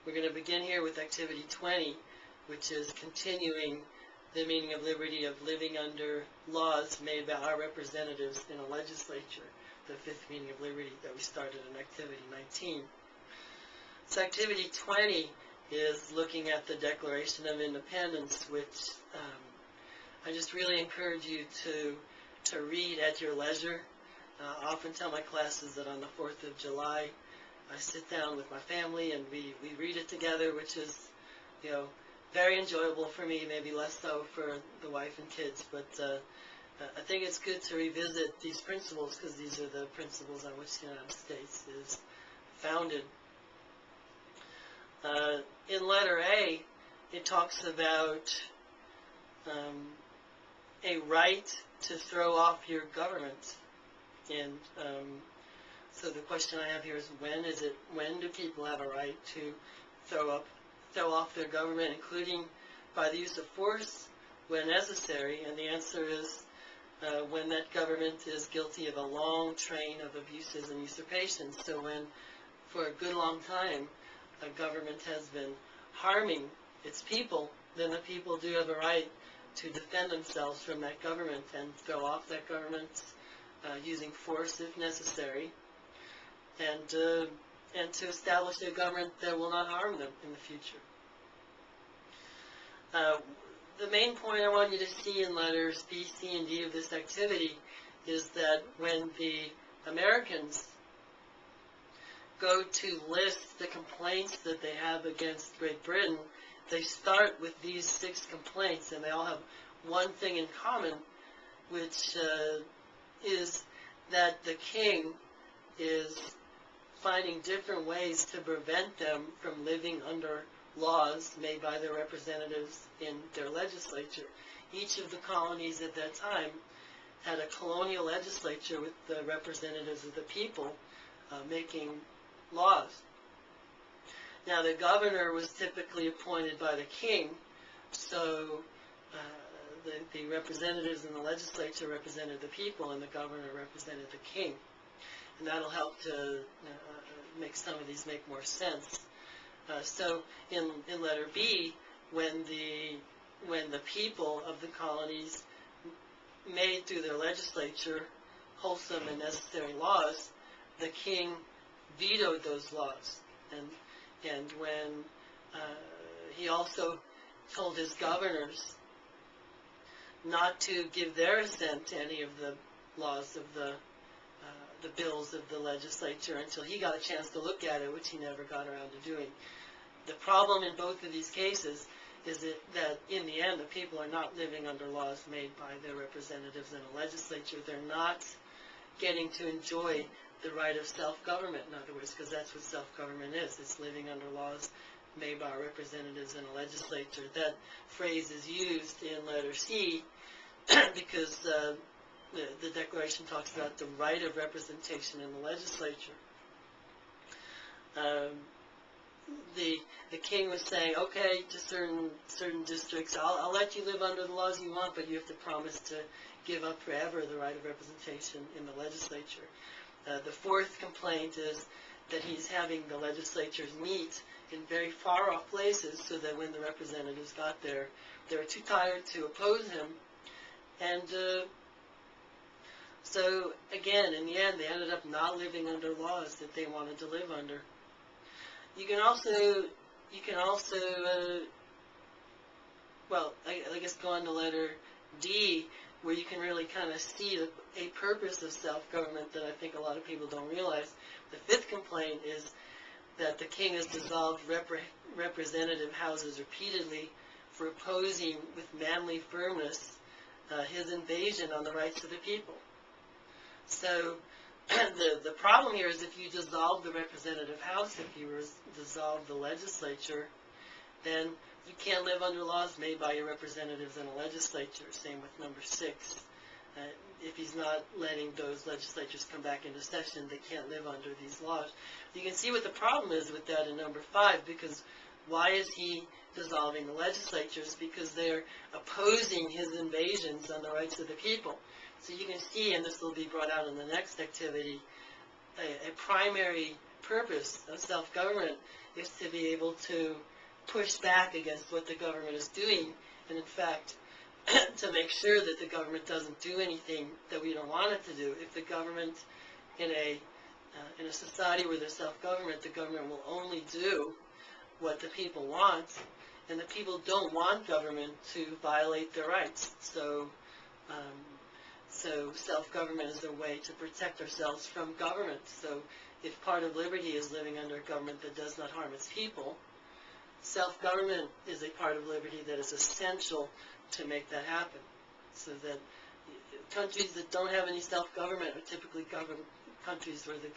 We're going to begin here with activity 20, which is continuing the meaning of liberty of living under laws made by our representatives in a legislature, the fifth meaning of liberty that we started in activity 19. So activity 20 is looking at the Declaration of Independence, which I just really encourage you to read at your leisure. I often tell my classes that on the 4th of July, I sit down with my family and we read it together, which is, very enjoyable for me, maybe less so for the wife and kids, but I think it's good to revisit these principles because these are the principles on which the United States is founded. In letter A, it talks about a right to throw off your government. And so the question I have here is, when do people have a right to throw off their government, including by the use of force when necessary? And the answer is when that government is guilty of a long train of abuses and usurpations. So when, for a good long time, a government has been harming its people, then the people do have a right to defend themselves from that government and throw off that government using force if necessary, and to establish a government that will not harm them in the future. The main point I want you to see in letters B, C, and D of this activity is that when the Americans go to list the complaints that they have against Great Britain, they start with these 6 complaints, and they all have one thing in common, which is that the king is finding different ways to prevent them from living under laws made by their representatives in their legislature. Each of the colonies at that time had a colonial legislature with the representatives of the people making laws. Now, the governor was typically appointed by the king, so the representatives in the legislature represented the people, and the governor represented the king. And that'll help to make some of these make more sense. So in letter B, when the people of the colonies made through their legislature wholesome and necessary laws, the king vetoed those laws. And when he also told his governors not to give their assent to any of the laws of the bills of the legislature until he got a chance to look at it, which he never got around to doing. The problem in both of these cases is that in the end, the people are not living under laws made by their representatives in a legislature. They're not getting to enjoy the right of self-government, in other words, because that's what self-government is. It's living under laws made by our representatives in a legislature. That phrase is used in letter C because the Declaration talks about the right of representation in the legislature. The king was saying, okay, to certain districts, I'll let you live under the laws you want, but you have to promise to give up forever the right of representation in the legislature. The fourth complaint is that he's having the legislatures meet in very far-off places so that when the representatives got there, they were too tired to oppose him. And so, again, in the end, they ended up not living under laws that they wanted to live under. You can also well, I guess go on to letter D, where you can really kind of see a purpose of self-government that I think a lot of people don't realize. The fifth complaint is that the king has dissolved representative houses repeatedly for opposing with manly firmness his invasion on the rights of the people. So the problem here is if you dissolve the representative house, if you dissolve the legislature, then you can't live under laws made by your representatives in a legislature. Same with number 6. If he's not letting those legislatures come back into session, they can't live under these laws. You can see what the problem is with that in number 5, because why is he dissolving the legislatures? Because they're opposing his invasions on the rights of the people. So you can see, and this will be brought out in the next activity, a primary purpose of self-government is to be able to push back against what the government is doing, and in fact, to make sure that the government doesn't do anything that we don't want it to do. If the government, in a society where there's self-government, the government will only do what the people want, and the people don't want government to violate their rights. So self-government is a way to protect ourselves from government. So if part of liberty is living under a government that does not harm its people, self-government is a part of liberty that is essential to make that happen. So that countries that don't have any self-government are typically countries where the